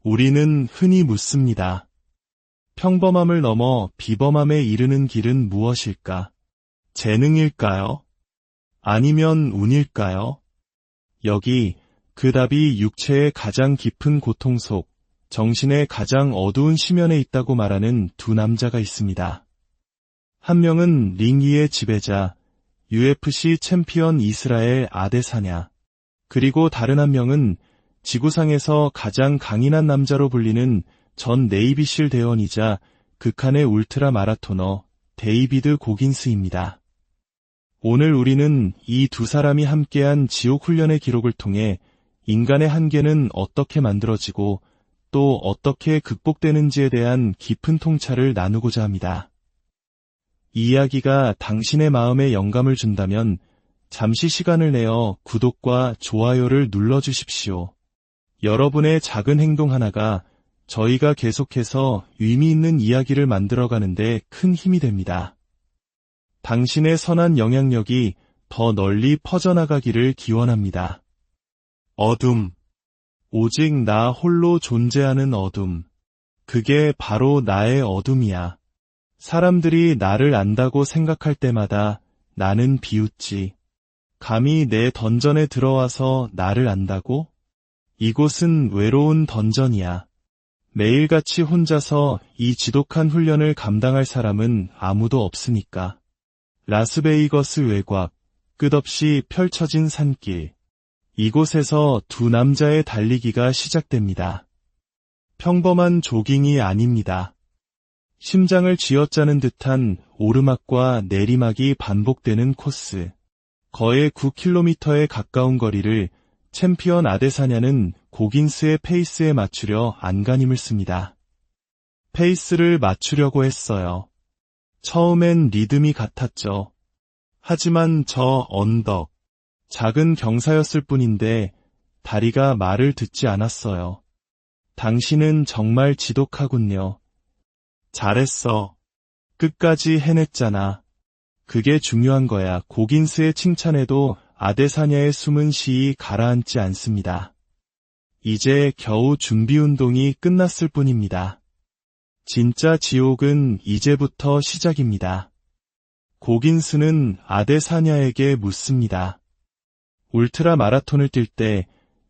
우리는 흔히 묻습니다. 평범함을 넘어 비범함에 이르는 길은 무엇일까? 재능일까요? 아니면 운일까요? 여기 그 답이 육체의 가장 깊은 고통 속, 정신의 가장 어두운 심연에 있다고 말하는 두 남자가 있습니다. 한 명은 링 위의 지배자, UFC 챔피언 이스라엘 아데사냐. 그리고 다른 한 명은 지구상에서 가장 강인한 남자로 불리는 전 네이비실 대원이자 극한의 울트라 마라토너 데이비드 고긴스입니다. 오늘 우리는 이 두 사람이 함께한 지옥 훈련의 기록을 통해 인간의 한계는 어떻게 만들어지고 또 어떻게 극복되는지에 대한 깊은 통찰을 나누고자 합니다. 이 이야기가 당신의 마음에 영감을 준다면 잠시 시간을 내어 구독과 좋아요를 눌러주십시오. 여러분의 작은 행동 하나가 저희가 계속해서 의미 있는 이야기를 만들어가는데 큰 힘이 됩니다. 당신의 선한 영향력이 더 널리 퍼져나가기를 기원합니다. 어둠. 오직 나 홀로 존재하는 어둠. 그게 바로 나의 어둠이야. 사람들이 나를 안다고 생각할 때마다 나는 비웃지. 감히 내 던전에 들어와서 나를 안다고? 이곳은 외로운 던전이야. 매일같이 혼자서 이 지독한 훈련을 감당할 사람은 아무도 없으니까. 라스베이거스 외곽, 끝없이 펼쳐진 산길. 이곳에서 두 남자의 달리기가 시작됩니다. 평범한 조깅이 아닙니다. 심장을 쥐어짜는 듯한 오르막과 내리막이 반복되는 코스. 거의 9km에 가까운 거리를 챔피언 아데사냐는 고긴스의 페이스에 맞추려 안간힘을 씁니다. 페이스를 맞추려고 했어요. 처음엔 리듬이 같았죠. 하지만 저 언덕, 작은 경사였을 뿐인데 다리가 말을 듣지 않았어요. 당신은 정말 지독하군요. 잘했어. 끝까지 해냈잖아. 그게 중요한 거야. 고긴스의 칭찬에도 아데사냐의 숨은 시이 가라앉지 않습니다. 이제 겨우 준비운동이 끝났을 뿐입니다. 진짜 지옥은 이제부터 시작입니다. 고긴스는 아데사냐에게 묻습니다. 울트라 마라톤을 뛸 때,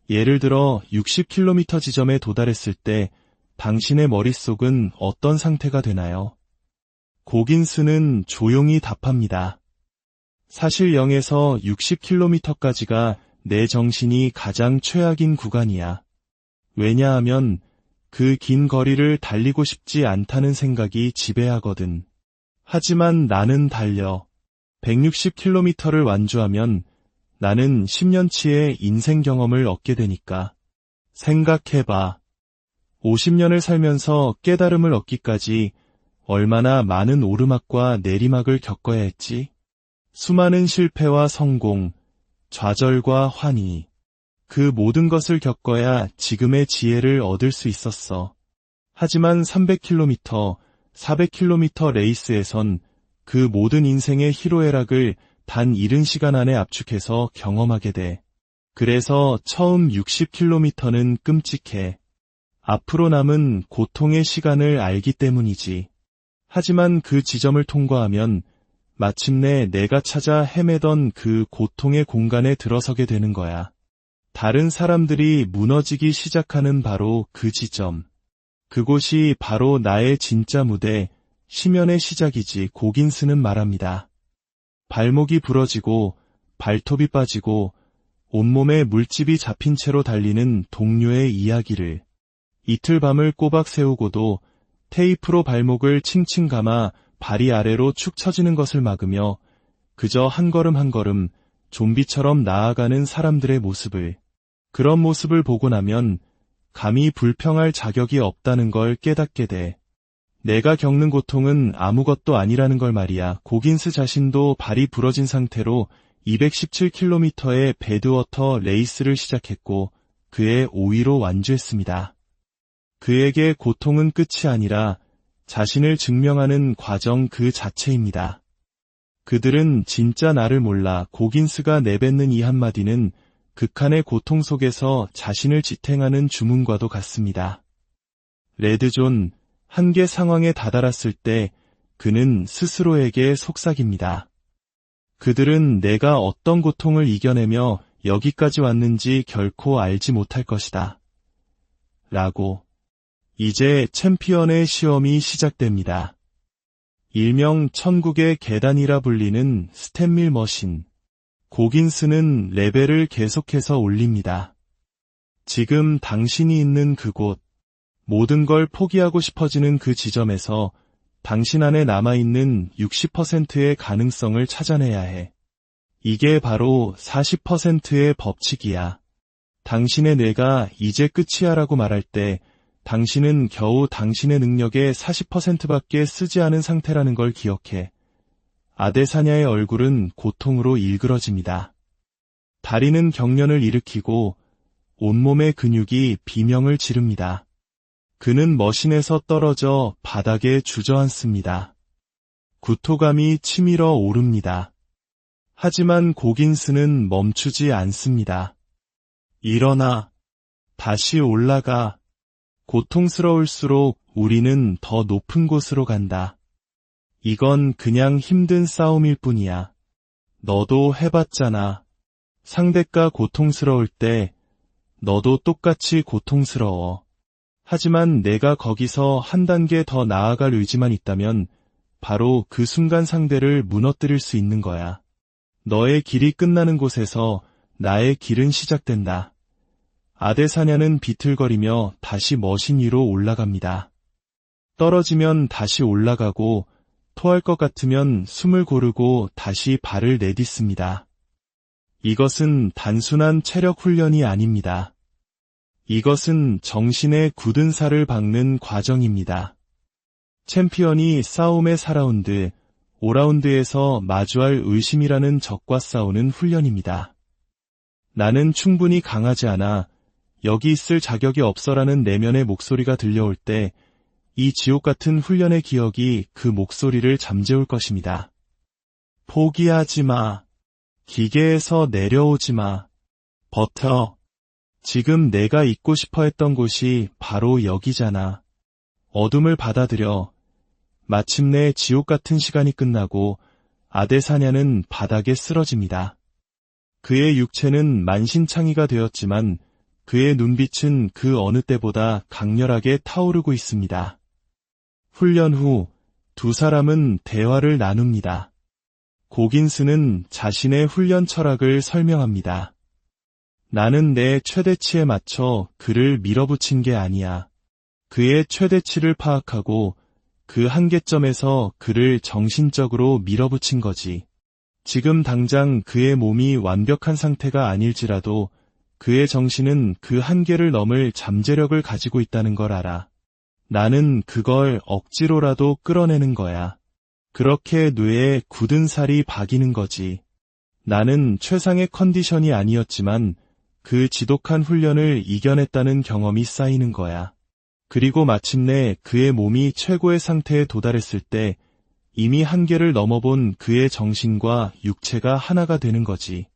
예를 들어 60km 지점에 도달했을 때 당신의 머릿속은 어떤 상태가 되나요? 고긴스는 조용히 답합니다. 사실 0에서 60km까지가 내 정신이 가장 최악인 구간이야. 왜냐하면 그 긴 거리를 달리고 싶지 않다는 생각이 지배하거든. 하지만 나는 달려. 160km를 완주하면 나는 10년치의 인생 경험을 얻게 되니까. 생각해봐. 50년을 살면서 깨달음을 얻기까지 얼마나 많은 오르막과 내리막을 겪어야 했지? 수많은 실패와 성공, 좌절과 환희. 그 모든 것을 겪어야 지금의 지혜를 얻을 수 있었어. 하지만 300km, 400km 레이스에선 그 모든 인생의 희로애락을 단 이른 시간 안에 압축해서 경험하게 돼. 그래서 처음 60km는 끔찍해. 앞으로 남은 고통의 시간을 알기 때문이지. 하지만 그 지점을 통과하면 마침내 내가 찾아 헤매던 그 고통의 공간에 들어서게 되는 거야. 다른 사람들이 무너지기 시작하는 바로 그 지점. 그곳이 바로 나의 진짜 무대, 심연의 시작이지. 고긴스는 말합니다. 발목이 부러지고 발톱이 빠지고 온몸에 물집이 잡힌 채로 달리는 동료의 이야기를. 이틀 밤을 꼬박 세우고도 테이프로 발목을 칭칭 감아 발이 아래로 축 처지는 것을 막으며 그저 한 걸음 한 걸음 좀비처럼 나아가는 사람들의 모습을. 그런 모습을 보고 나면 감히 불평할 자격이 없다는 걸 깨닫게 돼. 내가 겪는 고통은 아무것도 아니라는 걸 말이야. 고긴스 자신도 발이 부러진 상태로 217km의 배드워터 레이스를 시작했고 그의 5위로 완주했습니다. 그에게 고통은 끝이 아니라 자신을 증명하는 과정 그 자체입니다. 그들은 진짜 나를 몰라. 고긴스가 내뱉는 이 한마디는 극한의 고통 속에서 자신을 지탱하는 주문과도 같습니다. 레드존, 한계 상황에 다다랐을 때 그는 스스로에게 속삭입니다. 그들은 내가 어떤 고통을 이겨내며 여기까지 왔는지 결코 알지 못할 것이다. 라고. 이제 챔피언의 시험이 시작됩니다. 일명 천국의 계단이라 불리는 스탠밀 머신. 고긴스는 레벨을 계속해서 올립니다. 지금 당신이 있는 그곳, 모든 걸 포기하고 싶어지는 그 지점에서 당신 안에 남아있는 60%의 가능성을 찾아내야 해. 이게 바로 40%의 법칙이야. 당신의 뇌가 이제 끝이야 라고 말할 때 당신은 겨우 당신의 능력의 40%밖에 쓰지 않은 상태라는 걸 기억해. 아데사냐의 얼굴은 고통으로 일그러집니다. 다리는 경련을 일으키고 온몸의 근육이 비명을 지릅니다. 그는 머신에서 떨어져 바닥에 주저앉습니다. 구토감이 치밀어 오릅니다. 하지만 고긴스는 멈추지 않습니다. 일어나. 다시 올라가. 고통스러울수록 우리는 더 높은 곳으로 간다. 이건 그냥 힘든 싸움일 뿐이야. 너도 해봤잖아. 상대가 고통스러울 때 너도 똑같이 고통스러워. 하지만 내가 거기서 한 단계 더 나아갈 의지만 있다면 바로 그 순간 상대를 무너뜨릴 수 있는 거야. 너의 길이 끝나는 곳에서 나의 길은 시작된다. 아데사냐는 비틀거리며 다시 머신 위로 올라갑니다. 떨어지면 다시 올라가고 토할 것 같으면 숨을 고르고 다시 발을 내딛습니다. 이것은 단순한 체력 훈련이 아닙니다. 이것은 정신의 굳은 살을 박는 과정입니다. 챔피언이 싸움의 4라운드, 5라운드에서 마주할 의심이라는 적과 싸우는 훈련입니다. 나는 충분히 강하지 않아, 여기 있을 자격이 없어라는 내면의 목소리가 들려올 때 이 지옥 같은 훈련의 기억이 그 목소리를 잠재울 것입니다. 포기하지 마. 기계에서 내려오지 마. 버텨. 지금 내가 있고 싶어 했던 곳이 바로 여기잖아. 어둠을 받아들여. 마침내 지옥 같은 시간이 끝나고 아데사냐는 바닥에 쓰러집니다. 그의 육체는 만신창이가 되었지만 그의 눈빛은 그 어느 때보다 강렬하게 타오르고 있습니다. 훈련 후 두 사람은 대화를 나눕니다. 고긴스는 자신의 훈련 철학을 설명합니다. 나는 내 최대치에 맞춰 그를 밀어붙인 게 아니야. 그의 최대치를 파악하고 그 한계점에서 그를 정신적으로 밀어붙인 거지. 지금 당장 그의 몸이 완벽한 상태가 아닐지라도 그의 정신은 그 한계를 넘을 잠재력을 가지고 있다는 걸 알아. 나는 그걸 억지로라도 끌어내는 거야. 그렇게 뇌에 굳은 살이 박이는 거지. 나는 최상의 컨디션이 아니었지만 그 지독한 훈련을 이겨냈다는 경험이 쌓이는 거야. 그리고 마침내 그의 몸이 최고의 상태에 도달했을 때 이미 한계를 넘어본 그의 정신과 육체가 하나가 되는 거지.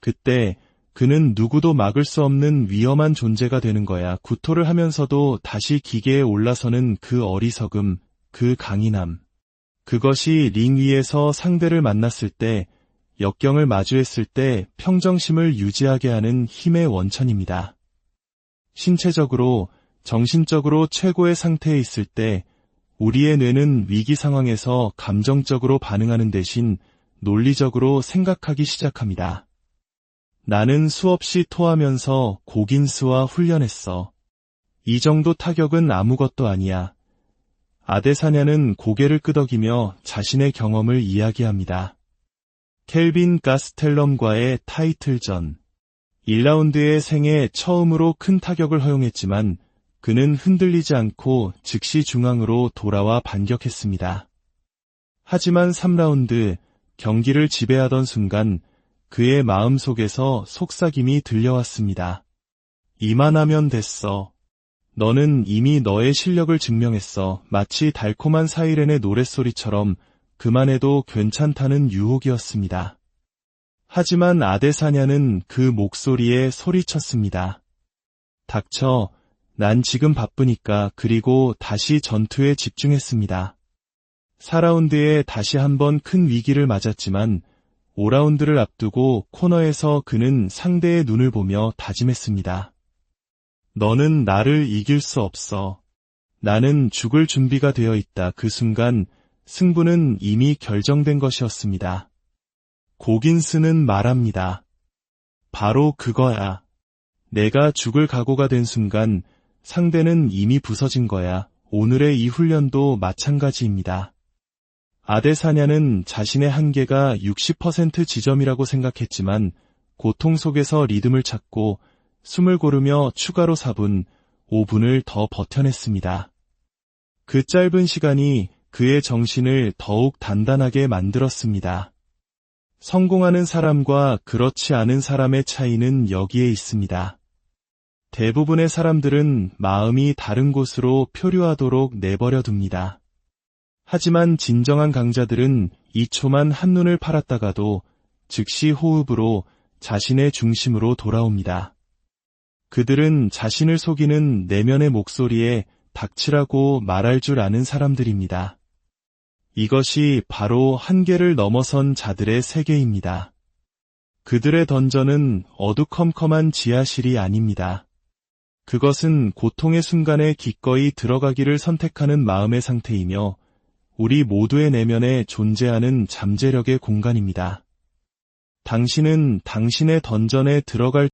그때 그는 누구도 막을 수 없는 위험한 존재가 되는 거야. 구토를 하면서도 다시 기계에 올라서는 그 어리석음, 그 강인함. 그것이 링 위에서 상대를 만났을 때, 역경을 마주했을 때 평정심을 유지하게 하는 힘의 원천입니다. 신체적으로, 정신적으로 최고의 상태에 있을 때 우리의 뇌는 위기 상황에서 감정적으로 반응하는 대신 논리적으로 생각하기 시작합니다. 나는 수없이 토하면서 고긴스와 훈련했어. 이 정도 타격은 아무것도 아니야. 아데사냐는 고개를 끄덕이며 자신의 경험을 이야기합니다. 켈빈 가스텔럼과의 타이틀전. 1라운드의 생애 처음으로 큰 타격을 허용했지만 그는 흔들리지 않고 즉시 중앙으로 돌아와 반격했습니다. 하지만 3라운드, 경기를 지배하던 순간 그의 마음속에서 속삭임이 들려왔습니다. 이만하면 됐어. 너는 이미 너의 실력을 증명했어. 마치 달콤한 사이렌의 노랫소리처럼 그만해도 괜찮다는 유혹이었습니다. 하지만 아데사냐는 그 목소리에 소리쳤습니다. 닥쳐. 난 지금 바쁘니까. 그리고 다시 전투에 집중했습니다. 4라운드에 다시 한번 큰 위기를 맞았지만 5라운드를 앞두고 코너에서 그는 상대의 눈을 보며 다짐했습니다. 너는 나를 이길 수 없어. 나는 죽을 준비가 되어 있다. 그 순간 승부는 이미 결정된 것이었습니다. 고긴스는 말합니다. 바로 그거야. 내가 죽을 각오가 된 순간 상대는 이미 부서진 거야. 오늘의 이 훈련도 마찬가지입니다. 아데사냐는 자신의 한계가 60% 지점이라고 생각했지만 고통 속에서 리듬을 찾고 숨을 고르며 추가로 4분, 5분을 더 버텨냈습니다. 그 짧은 시간이 그의 정신을 더욱 단단하게 만들었습니다. 성공하는 사람과 그렇지 않은 사람의 차이는 여기에 있습니다. 대부분의 사람들은 마음이 다른 곳으로 표류하도록 내버려 둡니다. 하지만 진정한 강자들은 2초만 한눈을 팔았다가도 즉시 호흡으로 자신의 중심으로 돌아옵니다. 그들은 자신을 속이는 내면의 목소리에 닥치라고 말할 줄 아는 사람들입니다. 이것이 바로 한계를 넘어선 자들의 세계입니다. 그들의 던전은 어두컴컴한 지하실이 아닙니다. 그것은 고통의 순간에 기꺼이 들어가기를 선택하는 마음의 상태이며 우리 모두의 내면에 존재하는 잠재력의 공간입니다. 당신은 당신의 던전에 들어갈